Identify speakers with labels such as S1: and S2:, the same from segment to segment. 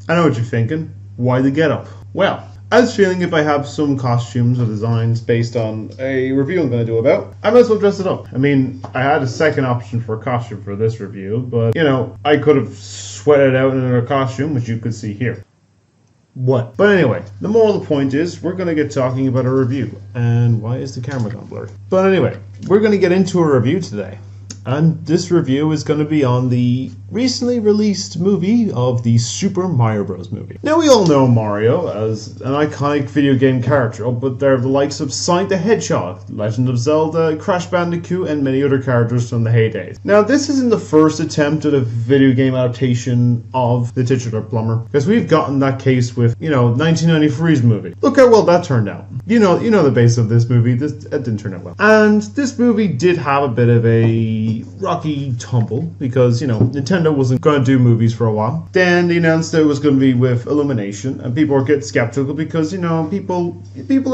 S1: I know what you're thinking. Why the getup? Well, I was feeling if I have some costumes or designs based on a review I'm going to do about, I might as well dress it up. I mean, I had a second option for a costume for this review, but, I could have sweated out in another costume, which you could see here. What? But anyway, the moral of the point is we're going to get talking about a review. And why is the camera gone blurry? But anyway, we're going to get into a review today. And this review is going to be on the recently released movie of the Super Mario Bros. Movie. Now, we all know Mario as an iconic video game character, but they're the likes of Sonic the Hedgehog, Legend of Zelda, Crash Bandicoot, and many other characters from the heydays. Now, this isn't the first attempt at a video game adaptation of the titular plumber, because we've gotten that case with, 1993's movie. Look how well that turned out. You know the base of this movie. It didn't turn out well. And this movie did have a bit of a rocky tumble because, Nintendo wasn't going to do movies for a while. Then they announced that it was going to be with Illumination, and people were getting skeptical because, people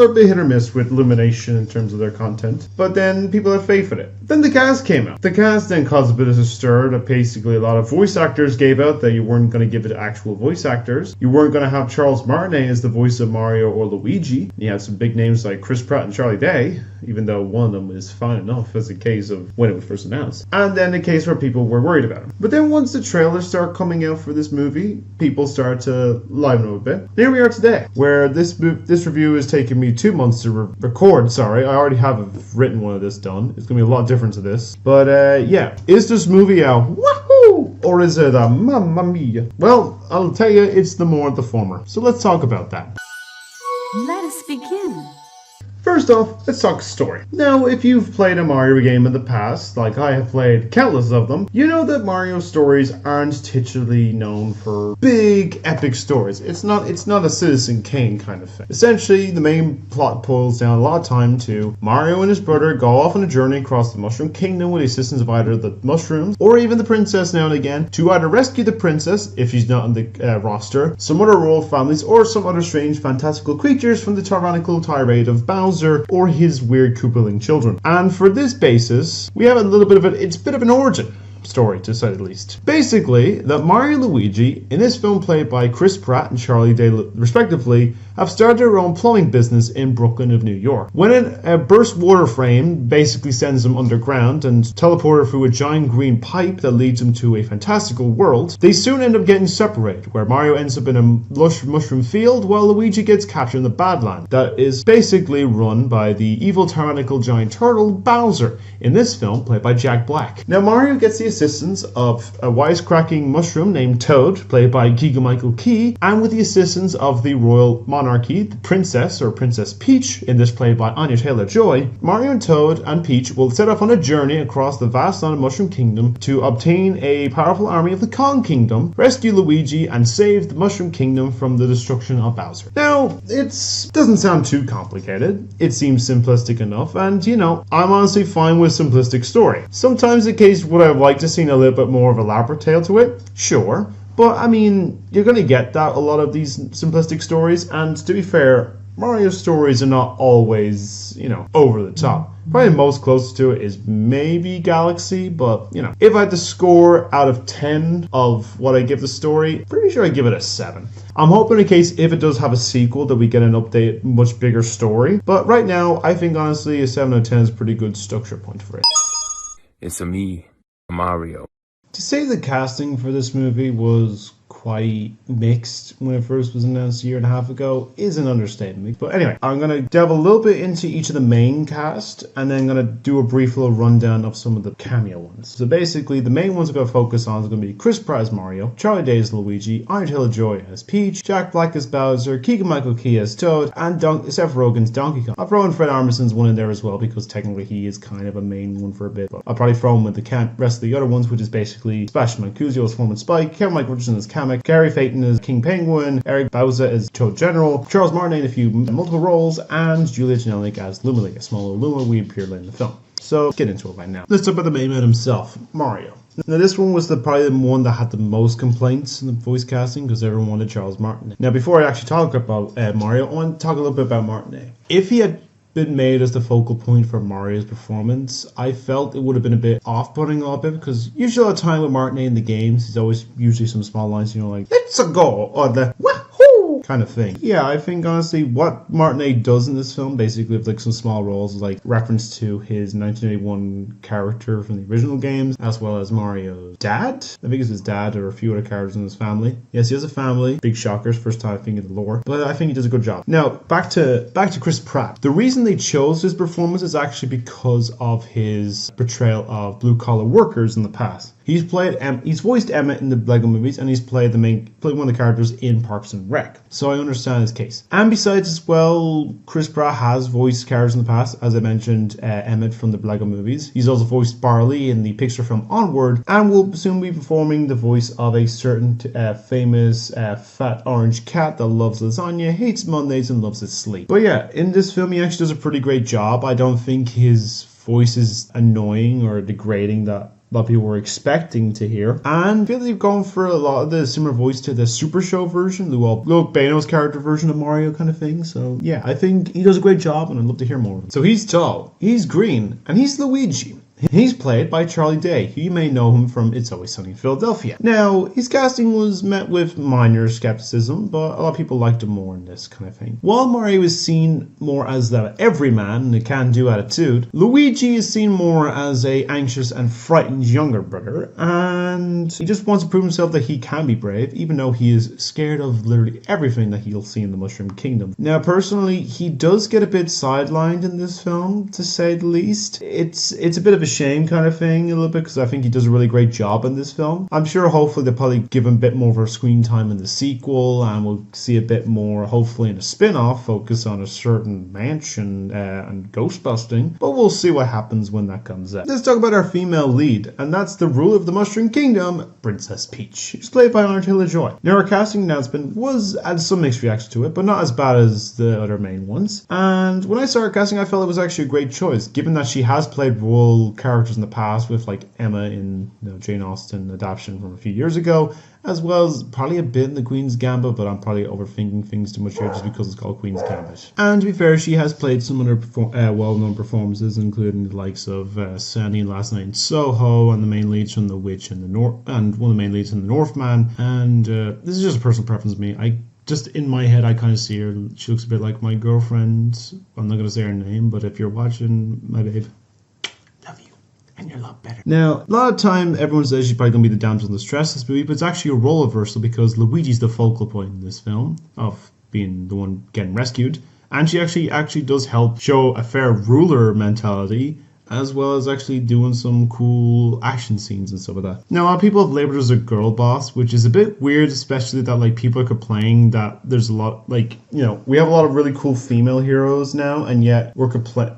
S1: are a bit hit or miss with Illumination in terms of their content. But then people had faith in it. Then the cast came out. The cast then caused a bit of a stir that basically a lot of voice actors gave out that you weren't going to give it to actual voice actors. You weren't going to have Charles Martinet as the voice of Mario or Luigi. You had some big names like Chris Pratt and Charlie Day, even though one of them is fine enough as a case of when it was first announced. And then a case where people were worried about him. But then once the trailers started coming out for this movie, people started to liven up a bit. Here we are today, where this review has taken me 2 months to record. Sorry, I already have written one of this done. It's going to be a lot different to this. But yeah, is this movie a wahoo or is it a mamma mia? Well, I'll tell you, it's the former. So let's talk about that.
S2: Let us begin.
S1: First off, let's talk story. Now, if you've played a Mario game in the past, like I have played countless of them, you know that Mario stories aren't titularly known for big, epic stories. It's not a Citizen Kane kind of thing. Essentially, the main plot boils down a lot of time to Mario and his brother go off on a journey across the Mushroom Kingdom with the assistance of either the mushrooms or even the princess now and again to either rescue the princess, if she's not on the roster, some other royal families, or some other strange fantastical creatures from the tyrannical tirade of Bowser or his weird Koopaling children. And for this basis, we have a little bit of it's a bit of an origin story, to say the least. Basically, that Mario and Luigi, in this film played by Chris Pratt and Charlie Day respectively, have started their own plumbing business in Brooklyn of New York. When a burst water frame basically sends them underground and teleported through a giant green pipe that leads them to a fantastical world, they soon end up getting separated, where Mario ends up in a lush mushroom field while Luigi gets captured in the Badland that is basically run by the evil tyrannical giant turtle Bowser, in this film played by Jack Black. Now Mario gets the assistance of a wisecracking mushroom named Toad, played by Keegan-Michael and with the assistance of the royal monarchy, the princess or Princess Peach, in this played by Anya Taylor-Joy, Mario and Toad and Peach will set off on a journey across the vast land of Mushroom Kingdom to obtain a powerful army of the Kong Kingdom, rescue Luigi, and save the Mushroom Kingdom from the destruction of Bowser. Now, it doesn't sound too complicated. It seems simplistic enough, and I'm honestly fine with simplistic story. Sometimes the case would I like to see a little bit more of a elaborate tale to it? Sure. But, I mean, you're going to get that a lot of these simplistic stories, and to be fair, Mario's stories are not always, over the top. Probably the most close to it is maybe Galaxy, but, if I had to score out of 10 of what I give the story, pretty sure I'd give it a 7. I'm hoping in case if it does have a sequel that we get an updated, much bigger story, but right now, I think honestly a 7 out of 10 is a pretty good structure point for it.
S3: It's me, Mario.
S1: To say the casting for this movie was quite mixed when it first was announced a year and a half ago is an understatement. But anyway, I'm going to delve a little bit into each of the main cast and then going to do a brief little rundown of some of the cameo ones. So basically, the main ones I'm going to focus on is going to be Chris Pratt as Mario, Charlie Day as Luigi, Anya Taylor-Joy as Peach, Jack Black as Bowser, Keegan-Michael as Toad, and Seth Rogen's Donkey Kong. I'll throw in Fred Armisen's one in there as well because technically he is kind of a main one for a bit. But I'll probably throw him with the rest of the other ones, which is basically Sebastian Mancuso as Foreman Spike, Keegan-Michael Richardson as Kamek, Gary Payton as King Penguin, Eric Bauza as Toad General, Charles Martinet in a few multiple roles, and Julia Janelic as Luma, a small Luma we appeared in the film. So let's get into it right now. Let's talk about the main man himself, Mario. Now this one was probably the one that had the most complaints in the voice casting because everyone wanted Charles Martinet. Now before I actually talk about Mario, I want to talk a little bit about Martinet. If he had been made as the focal point for Mario's performance, I felt it would have been a bit off-putting a little bit, because usually all the time with Martinet in the games, he's always usually some small lines, like, let's go, or the wahoo kind of thing. Yeah, I think honestly what Martinet does in this film, basically with like some small roles, like reference to his 1981 character from the original games, as well as Mario's dad. I think it's his dad or a few other characters in his family. Yes, he has a family. Big shockers, first time I think in the lore. But I think he does a good job. Now, back to Chris Pratt. The reason they chose his performance is actually because of his portrayal of blue-collar workers in the past. He's voiced Emmett in the Lego movies, and he's played one of the characters in Parks and Rec. So I understand his case. And besides as well, Chris Pratt has voiced characters in the past, as I mentioned, Emmett from the Lego movies. He's also voiced Barley in the Pixar film Onward, and will soon be performing the voice of a certain famous fat orange cat that loves lasagna, hates Mondays, and loves to sleep. But yeah, in this film he actually does a pretty great job. I don't think his voice is annoying or degrading that a lot of people were expecting to hear. And I feel they've gone for a lot of the similar voice to the Super Show version, Luke Bano's character version of Mario kind of thing. So yeah, I think he does a great job, and I'd love to hear more of him. So he's tall, he's green, and he's Luigi. He's played by Charlie Day, who you may know him from It's Always Sunny in Philadelphia. Now, his casting was met with minor skepticism, but a lot of people liked him more in this kind of thing. While Mario is seen more as the everyman and a can-do attitude, Luigi is seen more as a anxious and frightened younger brother, and he just wants to prove himself that he can be brave, even though he is scared of literally everything that he'll see in the Mushroom Kingdom. Now, personally, he does get a bit sidelined in this film, to say the least. It's a bit of a shame kind of thing a little bit, because I think he does a really great job in this film. I'm sure hopefully they'll probably give him a bit more of a screen time in the sequel, and we'll see a bit more hopefully in a spin-off focus on a certain mansion and ghost busting, but we'll see what happens when that comes out. Let's talk about our female lead, and that's the ruler of the Mushroom Kingdom, Princess Peach. She's played by Anya Taylor-Joy. Now, her casting announcement had some mixed reaction to it, but not as bad as the other main ones, and when I saw her casting I felt it was actually a great choice, given that she has played role characters in the past with like Emma in Jane Austen adaptation from a few years ago, as well as probably a bit in the Queen's Gambit, but I'm probably overthinking things too much here just because it's called Queen's Gambit. And to be fair, she has played some other well-known performances, including the likes of Sandy in Last Night in Soho, and the main leads from The Witch and and one of the main leads in The Northman. And this is just a personal preference of me. Just in my head, I kind of see her. She looks a bit like my girlfriend. I'm not going to say her name, but if you're watching, my babe, and you're a lot better. Now, a lot of time, everyone says she's probably going to be the damsel in distress in this movie, but it's actually a role reversal because Luigi's the focal point in this film, of being the one getting rescued, and she actually does help show a fair ruler mentality, as well as actually doing some cool action scenes and stuff like that. Now, a lot of people have labeled her as a girl boss, which is a bit weird, especially that like people are complaining that there's a lot, like, we have a lot of really cool female heroes now, and yet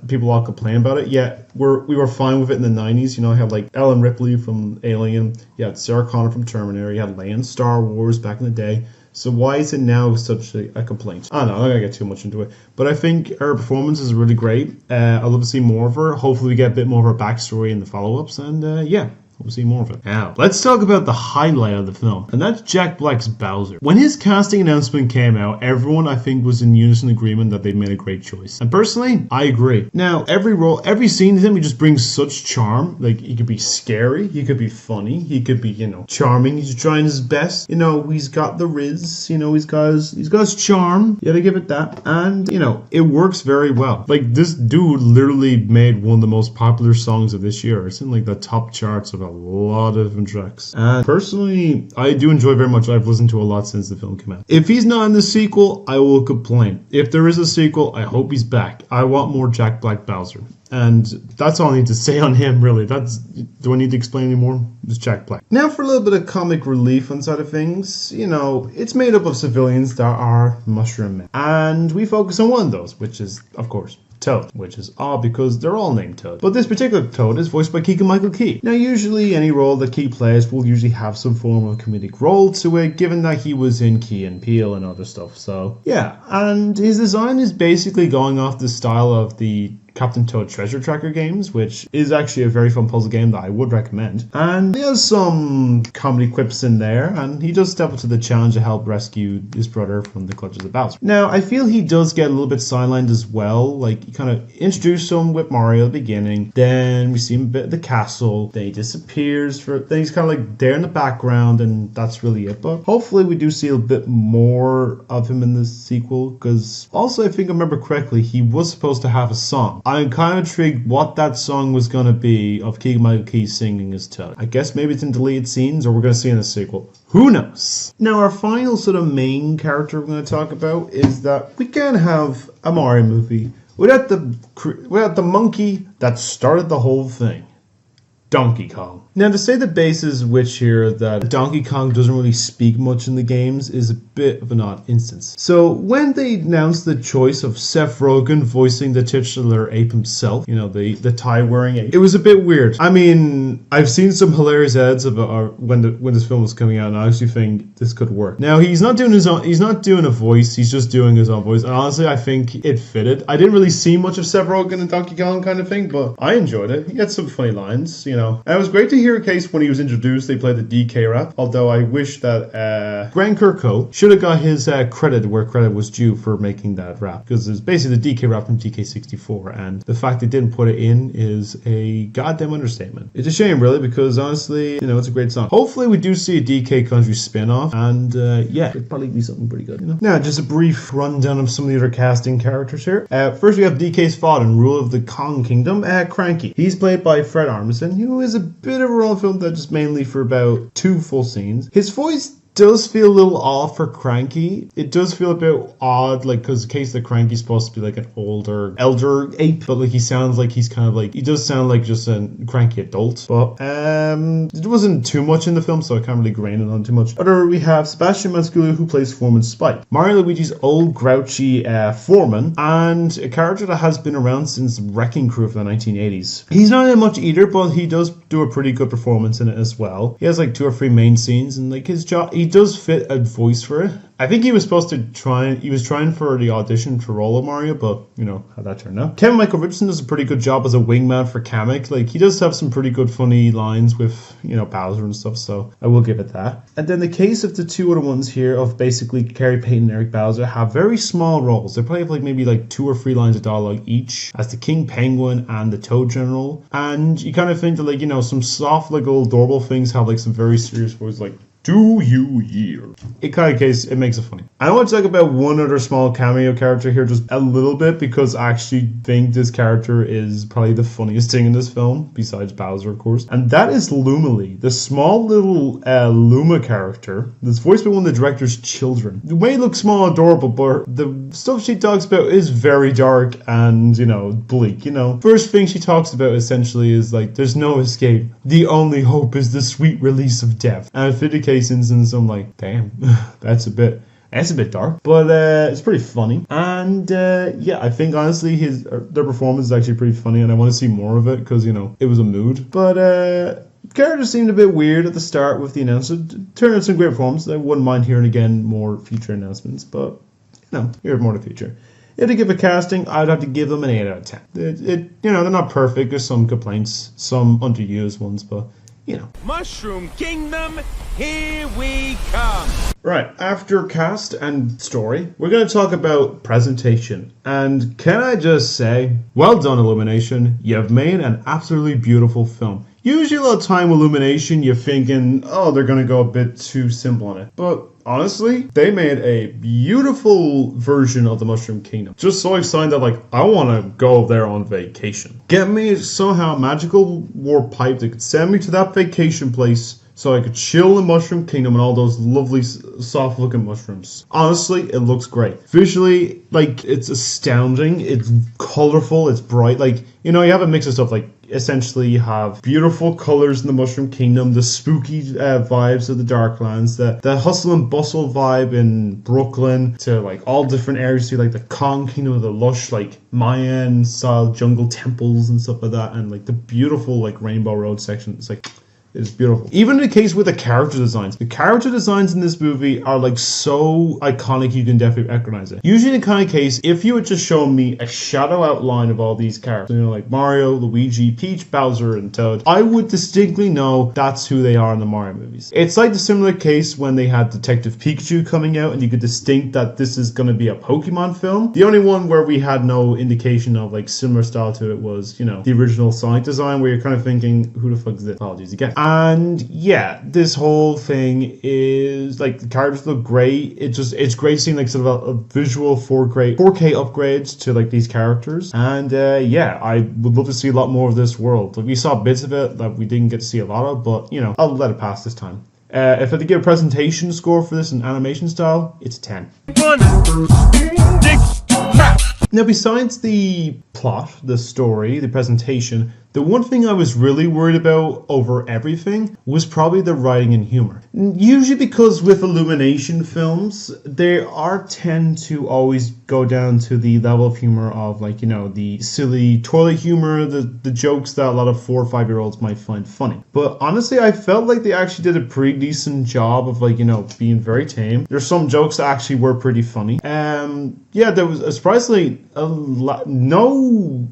S1: people all complain about it, yet we were fine with it in the 90s. You have like Ellen Ripley from Alien, you had Sarah Connor from Terminator, you had Leia in Star Wars back in the day. So why is it now such a complaint? I don't know, I'm not going to get too much into it. But I think her performance is really great. I'd love to see more of her. Hopefully we get a bit more of her backstory in the follow-ups. And yeah, we'll see more of it. Now, let's talk about the highlight of the film. And that's Jack Black's Bowser. When his casting announcement came out, everyone, I think, was in unison agreement that they made a great choice. And personally, I agree. Now, every scene with him, he just brings such charm. Like, he could be scary, he could be funny, he could be, charming. He's trying his best. He's got the riz, he's got his charm. You gotta give it that. And, it works very well. Like, this dude literally made one of the most popular songs of this year. It's in, like, the top charts of a lot of different tracks. And personally, I do enjoy very much. I've listened to a lot since the film came out. If he's not in the sequel, I will complain. If there is a sequel, I hope he's back. I want more Jack Black Bowser. And that's all I need to say on him, really. Do I need to explain any more? It's Jack Black. Now for a little bit of comic relief on side of things. It's made up of civilians that are mushroom men. And we focus on one of those, which is, of course, Toad, which is odd because they're all named Toad. But this particular Toad is voiced by Keegan-Michael Key. Now, usually any role that Key plays will usually have some form of comedic role to it, given that he was in Key and Peele and other stuff. So, yeah. And his design is basically going off the style of the Captain Toad Treasure Tracker games, which is actually a very fun puzzle game that I would recommend. And he has some comedy quips in there, and he does step up to the challenge to help rescue his brother from the clutches of Bowser. Now, I feel he does get a little bit sidelined as well. Like, you kind of introduce him with Mario at the beginning, then we see him a bit at the castle, then he disappears, then he's kind of like there in the background, and that's really it. But hopefully we do see a bit more of him in the sequel, because also, if I remember correctly, he was supposed to have a song. I'm kind of intrigued what that song was going to be of Keegan-Michael singing as Toad. I guess maybe it's in deleted scenes, or we're going to see in the sequel. Who knows? Now, our final sort of main character we're going to talk about is that we can't have a Mario movie without the monkey that started the whole thing. Donkey Kong. Now, to say the basis which here that Donkey Kong doesn't really speak much in the games is a bit of an odd instance. So when they announced the choice of Seth Rogen voicing the titular ape himself, you know, the tie-wearing ape, it was a bit weird. I mean, I've seen some hilarious ads about when this film was coming out, and I actually think this could work. Now, he's not doing a voice, he's just doing his own voice, and honestly, I think it fitted. I didn't really see much of Seth Rogen in Donkey Kong kind of thing, but I enjoyed it. He had some funny lines, you know. And it was great to hear a case when he was introduced, they played the DK rap, although I wish that Grant Kirkhope should have got his credit where credit was due for making that rap, because it's basically the DK rap from DK64, and the fact they didn't put it in is a goddamn understatement. It's a shame, really, because honestly, you know, it's a great song. Hopefully we do see a DK Country spin-off, and yeah, it'd probably be something pretty good, you know. Now, just a brief rundown of some of the other casting characters here. First we have DK's father in Rule of the Kong Kingdom, Cranky. He's played by Fred Armisen, who is a bit of a role in the film that just mainly for about 2 full scenes. His voice does feel a little off for Cranky. It does feel a bit odd, like, because the case that Cranky's supposed to be like an elder ape, but like he sounds like he's kind of like, he does sound like just a cranky adult. But it wasn't too much in the film, so I can't really grain it on too much. Other, we have Sebastian Maniscalco, who plays Foreman Spike, Mario Luigi's old grouchy foreman, and a character that has been around since Wrecking Crew from the 1980s. He's not in much either, but he does do a pretty good performance in it as well. He has like 2 or 3 main scenes, and like his job, he does fit a voice for it. I think he was supposed to trying for the audition for role of Mario, but you know how that turned out. Keegan-Michael does a pretty good job as a wingman for Kamek. Like, he does have some pretty good funny lines with, you know, Bowser and stuff, so I will give it that. And then the case of the 2 other ones here of basically Kerry Payton and Eric Bowser have very small roles. They probably have like maybe like 2 or 3 lines of dialogue each as the King Penguin and the Toad General. And you kind of think that, like, you know, some soft, like, old adorable things have like some very serious voices, like, do you yield? It kind of case, it makes it funny. I want to talk about one other small cameo character here just a little bit, because I actually think this character is probably the funniest thing in this film, besides Bowser, of course. And that is Lumalee, the small little Luma character that's voiced by one of the director's children. The way it looks small and adorable, but the stuff she talks about is very dark and, you know, bleak, you know. First thing she talks about essentially is like, there's no escape. The only hope is the sweet release of death. And if it case instance, I'm like, damn, that's a bit dark, but it's pretty funny. And yeah, I think honestly their performance is actually pretty funny, and I want to see more of it because, you know, it was a mood. But characters seemed a bit weird at the start with the announcement. Turned out some great performances. I wouldn't mind hearing again more future announcements, but you know, here's more in the future. If to give a casting, I'd have to give them an 8 out of 10. You know, they're not perfect. There's some complaints, some underused ones, but you know.
S3: Mushroom Kingdom, here we come.
S1: Right, after cast and story, we're going to talk about presentation. And can I just say, well done, Illumination. You've made an absolutely beautiful film. Usually a lot of time with Illumination, you're thinking, oh, they're going to go a bit too simple on it. But honestly, they made a beautiful version of the Mushroom Kingdom. Just so excited that, like, I want to go there on vacation. Get me somehow a magical warp pipe that could send me to that vacation place so I could chill in Mushroom Kingdom and all those lovely, soft-looking mushrooms. Honestly, it looks great. Visually, like, it's astounding. It's colorful. It's bright. Like, you know, you have a mix of stuff. Like, essentially, you have beautiful colors in the Mushroom Kingdom, the spooky vibes of the Darklands, the hustle and bustle vibe in Brooklyn, to, like, all different areas, to, like, the Kong Kingdom with the lush, like, Mayan-style jungle temples and stuff like that, and, like, the beautiful, like, Rainbow Road section. It's like, It's beautiful. Even in the case with the character designs. The character designs in this movie are like so iconic you can definitely recognize it. Usually in the kind of case, if you had just shown me a shadow outline of all these characters, like Mario, Luigi, Peach, Bowser, and Toad, I would distinctly know that's who they are in the Mario movies. It's like the similar case when they had Detective Pikachu coming out and you could distinct that this is going to be a Pokemon film. The only one where we had no indication of like similar style to it was, the original Sonic design where you're kind of thinking, who the fuck is this? Apologies again. And yeah, this whole thing is like the characters look great. It's great seeing like sort of a visual 4K upgrades to like these characters. And yeah, I would love to see a lot more of this world. Like, we saw bits of it that we didn't get to see a lot of, but I'll let it pass this time. If I had to give a presentation score for this in animation style, it's a 10. Now, besides the plot, the story, the presentation, the one thing I was really worried about over everything was probably the writing and humor. Usually because with Illumination films, they tend to always go down to the level of humor of like, the silly toilet humor, the jokes that a lot of 4 or 5-year-olds might find funny. But honestly, I felt like they actually did a pretty decent job of like, being very tame. There's some jokes that actually were pretty funny. Yeah, there was surprisingly no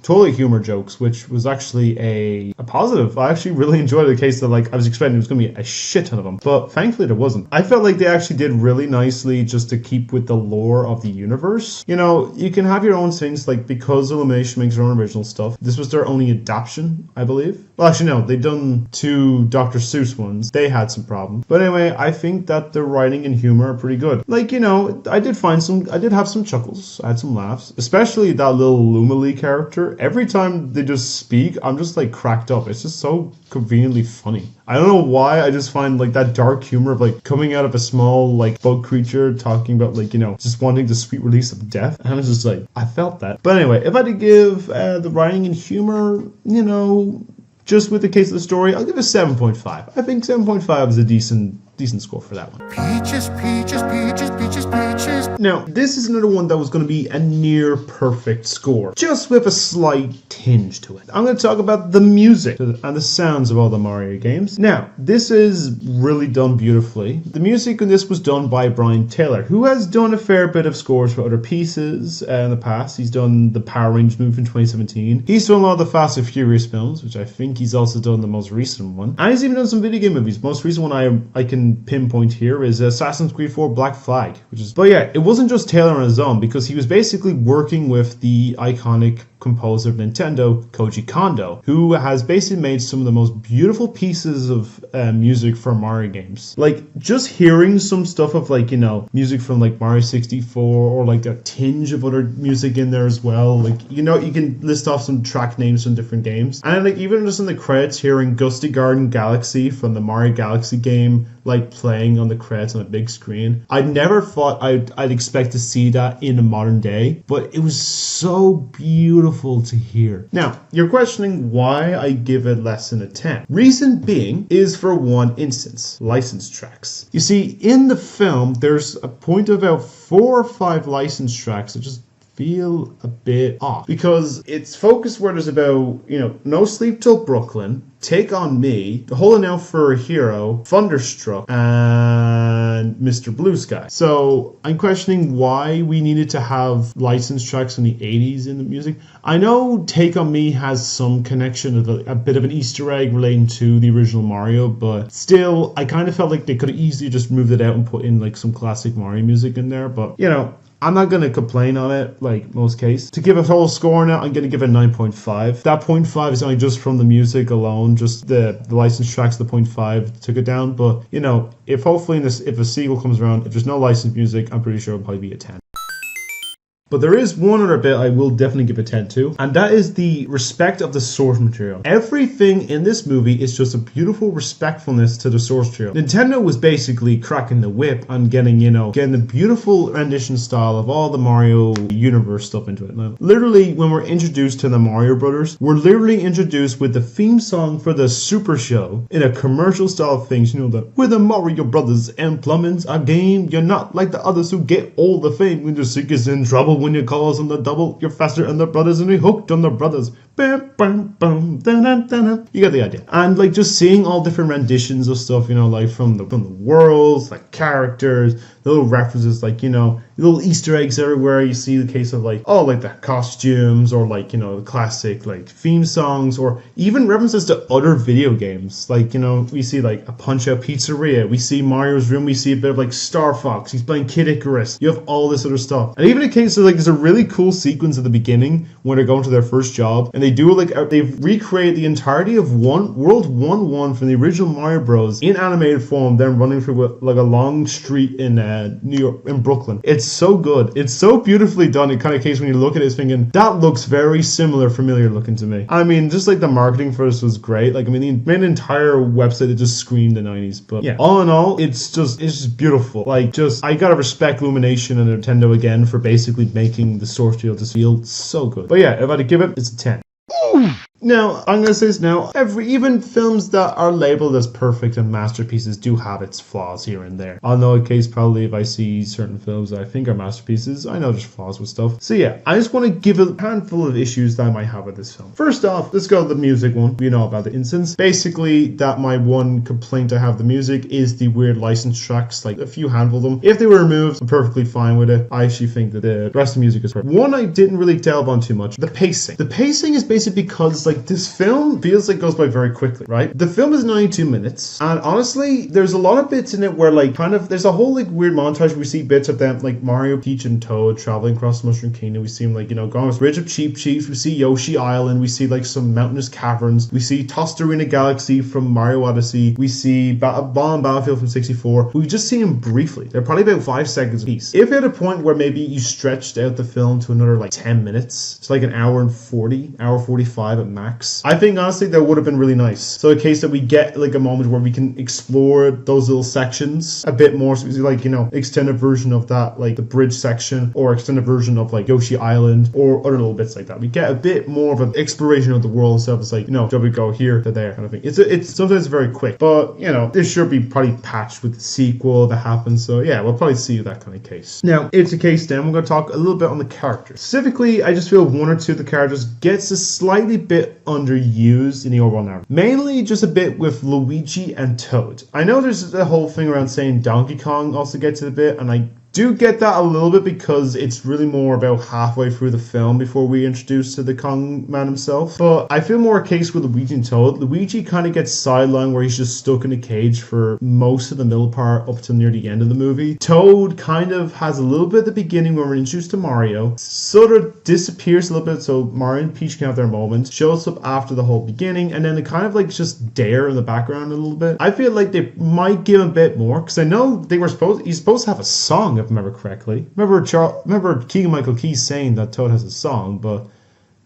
S1: toilet humor jokes, which was actually a positive. I actually really enjoyed the case that like I was expecting there was going to be a shit ton of them, but thankfully there wasn't. I felt like they actually did really nicely just to keep with the lore of the universe. You can have your own things, like because Illumination makes their own original stuff. This was their only adaptation, I believe. Well, actually no, they've done 2 Dr. Seuss ones. They had some problems, but anyway, I think that the writing and humor are pretty good. Like I did have some chuckles. I had some laughs, especially that little Lumily character. Every time they just speak, I'm just like cracked up. It's just so conveniently funny. I don't know why, I just find like that dark humor of like coming out of a small like bug creature talking about like, just wanting the sweet release of death. And I was just like, I felt that. But anyway, if I had to give the writing and humor, just with the case of the story, I'll give it 7.5. I think 7.5 is a decent score for that one.
S4: Peaches, peaches, peaches, peaches, peaches.
S1: Now, this is another one that was going to be a near perfect score, just with a slight tinge to it. I'm going to talk about the music and the sounds of all the Mario games. Now, this is really done beautifully. The music in this was done by Brian Taylor, who has done a fair bit of scores for other pieces in the past. He's done the Power Rangers movie in 2017. He's done a lot of the Fast and Furious films, which I think he's also done the most recent one. And he's even done some video game movies. Most recent one I can pinpoint here is Assassin's Creed 4 Black Flag, but yeah, it wasn't just Taylor on his own, because he was basically working with the iconic composer of Nintendo, Koji Kondo, who has basically made some of the most beautiful pieces of music for Mario games. Like, just hearing some stuff of like, music from like Mario 64 or like a tinge of other music in there as well. Like, you can list off some track names from different games. And like, even just in the credits, hearing Gusty Garden Galaxy from the Mario Galaxy game, like playing on the credits on a big screen. I never thought I'd expect to see that in a modern day, but it was so beautiful to hear. Now, you're questioning why I give it less than a 10. Reason being is for one instance, licensed tracks. You see, in the film, there's a point of about 4 or 5 licensed tracks that just feel a bit off, because it's focused where there's about, No Sleep Till Brooklyn, Take On Me, Holding Out for a Hero, Thunderstruck, and Mr. Blue Sky. So I'm questioning why we needed to have licensed tracks from the 80s in the music. I know Take On Me has some connection of a bit of an Easter egg relating to the original Mario, but still, I kind of felt like they could have easily just moved it out and put in like some classic Mario music in there, but I'm not going to complain on it, like most cases. To give a whole score now, I'm going to give it a 9.5. That 0.5 is only just from the music alone, just the licensed tracks, the 0.5 took it down. But, if hopefully if a sequel comes around, if there's no licensed music, I'm pretty sure it'll probably be a 10. But there is one other bit I will definitely give a 10 to, and that is the respect of the source material. Everything in this movie is just a beautiful respectfulness to the source material. Nintendo was basically cracking the whip on getting the beautiful rendition style of all the Mario universe stuff into it. Now, literally, when we're introduced to the Mario Brothers, we're literally introduced with the theme song for the Super Show in a commercial style of things. We're the Mario Brothers and plumbing's our game. You're not like the others who get all the fame when the sick is in trouble. when you call us on the double, you're faster than the brothers, and we hooked on the brothers. Bam, bam, bam, da-na-da-na. You get the idea. And like just seeing all different renditions of stuff, you know, like from the worlds, like characters, little references, like, you know, little Easter eggs everywhere. You see the case of like, oh, like the costumes, or like, you know, the classic like theme songs, or even references to other video games. Like, you know, we see like a Punch-Out Pizzeria, we see Mario's room, we see a bit of like Star Fox, he's playing Kid Icarus, you have all this other stuff. And even in case of like, there's a really cool sequence at the beginning when they're going to their first job, and they do like, they've recreated the entirety of World 1-1 from the original Mario Bros. In animated form, then running through like a long street in New York, in Brooklyn. It's so good. It's so beautifully done. It kind of case when you look at it, it's thinking, that looks very familiar looking to me. I mean, just like the marketing for this was great. Like, I mean, they made an entire website that just screamed the 90s. But yeah, all in all, it's just beautiful. Like, just, I gotta respect Illumination and Nintendo again for basically making the source material just feel so good. But yeah, if I had to give it, it's a 10. Now, I'm going to say this now, even films that are labeled as perfect and masterpieces do have its flaws here and there. I'll know a case probably if I see certain films that I think are masterpieces. I know there's flaws with stuff. So yeah, I just want to give a handful of issues that I might have with this film. First off, let's go to the music one. We know about the instance. Basically, that my one complaint I have with the music is the weird license tracks, like a few handful of them. If they were removed, I'm perfectly fine with it. I actually think that the rest of the music is perfect. One I didn't really delve on too much, the pacing. The pacing is basically because like this film feels like it goes by very quickly, right? The film is 92 minutes, and honestly, there's a lot of bits in it where like kind of there's a whole like weird montage where we see bits of them like Mario, Peach, and Toad traveling across the Mushroom Kingdom. We see them like, you know, going on this Ridge of Cheap Chiefs. We see Yoshi Island. We see like some mountainous caverns. We see Tostarena Galaxy from Mario Odyssey. We see Ball Battlefield from 64. We just see them briefly. They're probably about 5 seconds apiece. If at a point where maybe you stretched out the film to another like 10 minutes, it's like an hour and 40, hour 45 at max, I think honestly that would have been really nice. So a case that we get like a moment where we can explore those little sections a bit more. So we see like, you know, extended version of that, like the bridge section, or extended version of like Yoshi Island, or other little bits like that. We get a bit more of an exploration of the world instead of it's like, you know, do we go here to there kind of thing. It's sometimes very quick, but you know, this should be probably patched with the sequel that happens. So yeah, we'll probably see that kind of case. Now, it's a case then we're going to talk a little bit on the characters. Specifically, I just feel one or two of the characters gets a slightly bit underused in the overall narrative. Mainly just a bit with Luigi and Toad. I know there's a whole thing around saying Donkey Kong also gets it a bit, and I do get that a little bit because it's really more about halfway through the film before we introduce to the Kong man himself. But I feel more a case with Luigi and Toad. Luigi kind of gets sidelined where he's just stuck in a cage for most of the middle part up to near the end of the movie. Toad kind of has a little bit at the beginning when we're introduced to Mario, sort of disappears a little bit so Mario and Peach can have their moment, shows up after the whole beginning, and then they kind of like just dare in the background a little bit. I feel like they might give him a bit more because I know he's supposed to have a song, if I remember correctly. Remember Keegan-Michael Key saying that Toad has a song, but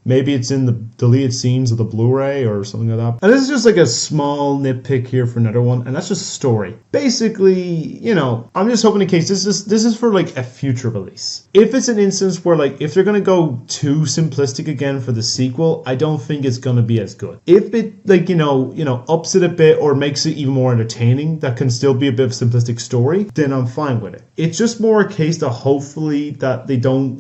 S1: maybe it's in the deleted scenes of the Blu-ray or something like that. And this is just like a small nitpick here for another one, and that's just story. Basically, you know, I'm just hoping in case this is for like a future release. If it's an instance where like if they're gonna go too simplistic again for the sequel, I don't think it's gonna be as good. If it like you know ups it a bit or makes it even more entertaining, that can still be a bit of a simplistic story, then I'm fine with it. It's just more a case that hopefully that they don't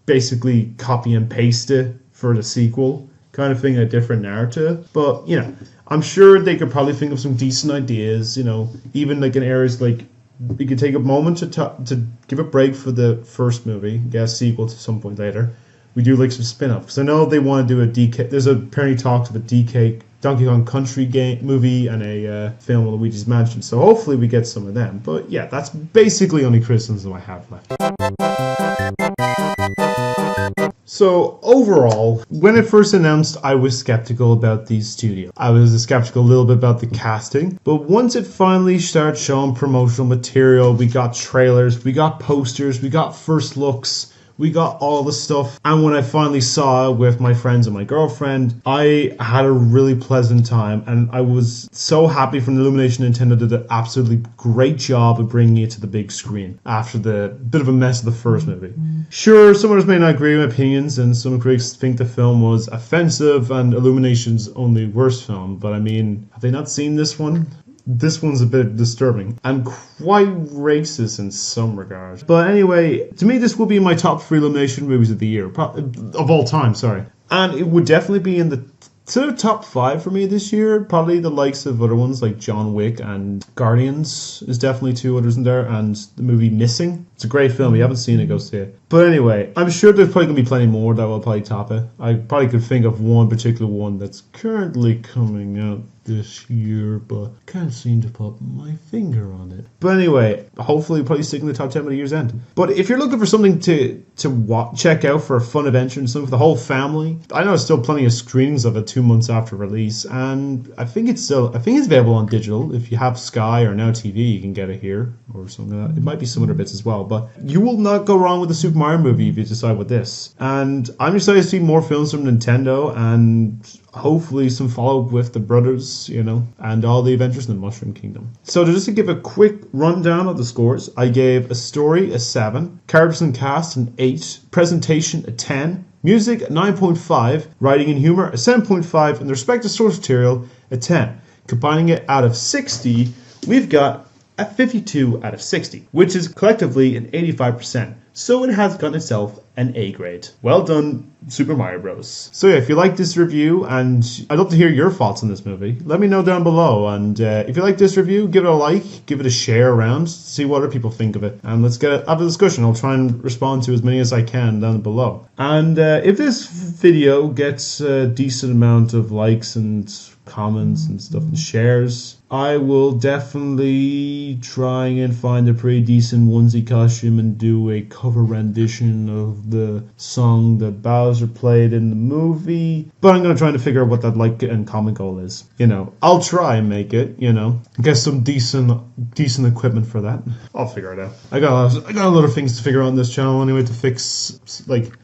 S1: basically copy and paste it for the sequel kind of thing, a different narrative. But you know, I'm sure they could probably think of some decent ideas, you know, even like in areas like we could take a moment to give a break for the first movie, get a sequel to some point later. We do like some spin-offs because I know they want to do a DK. There's apparently talks of a DK Donkey Kong Country game movie and a film of Luigi's Mansion. So hopefully we get some of them. But yeah, that's basically only criticism I have left. So overall, when it first announced, I was skeptical about these studios. I was skeptical a little bit about the casting, but once it finally started showing promotional material, we got trailers, we got posters, we got first looks, we got all the stuff, and when I finally saw it with my friends and my girlfriend, I had a really pleasant time, and I was so happy from the Illumination. Nintendo did an absolutely great job of bringing it to the big screen after the bit of a mess of the first movie. Sure, some others may not agree with my opinions, and some critics think the film was offensive and Illumination's only worst film, but I mean, have they not seen this one? this one's a bit disturbing and quite racist in some regards. But anyway, to me, this will be my top 3 elimination movies of the year, of all time, sorry. And it would definitely be in the sort of top 5 for me this year. Probably the likes of other ones like John Wick and Guardians is definitely 2 others in there, and the movie Missing. It's a great film. If you haven't seen it, go see it. But anyway, I'm sure there's probably going to be plenty more that will probably top it. I probably could think of one particular one that's currently coming out this year, but can't seem to put my finger on it. But anyway, hopefully probably stick in the top 10 by the year's end. But if you're looking for something to check out for a fun adventure and something for the whole family, I know there's still plenty of screenings of it 2 months after release, and I think it's available on digital. If you have Sky or Now TV, you can get it here or something like that. It might be some other bits as well, but you will not go wrong with the Super Mario movie if you decide with this. And I'm excited to see more films from Nintendo, and hopefully some follow-up with the brothers, and all the adventures in the Mushroom Kingdom. So just to give a quick rundown of the scores, I gave a story a 7, characters and cast an 8, presentation a 10, music a 9.5, writing and humor a 7.5, and the respective source material a 10. Combining it out of 60, we've got a 52 out of 60, which is collectively an 85%. So it has gotten itself an A grade. Well done, Super Mario Bros. So yeah, if you like this review, and I'd love to hear your thoughts on this movie, let me know down below. And if you like this review, give it a like, give it a share around, see what other people think of it. And let's get it up a discussion. I'll try and respond to as many as I can down below. And if this video gets a decent amount of likes and comments and stuff and shares, I will definitely try and find a pretty decent onesie costume and do a cover rendition of the song that Bowser played in the movie. But I'm going to try to figure out what that like and comment goal is. I'll try and make it, get some decent equipment for that. I'll figure it out. I got a lot of things to figure out on this channel anyway to fix,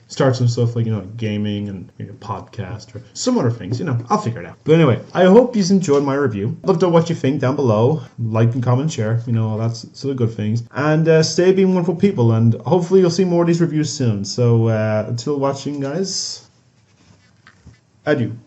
S1: start some stuff like, gaming and maybe a podcast or some other things, I'll figure it out. But anyway, I hope you enjoyed my review. Love to know what you think down below. Like and comment, share, all that's sort of good things. And stay being wonderful people, and hopefully you'll see more of these reviews soon. So until watching, guys, adieu.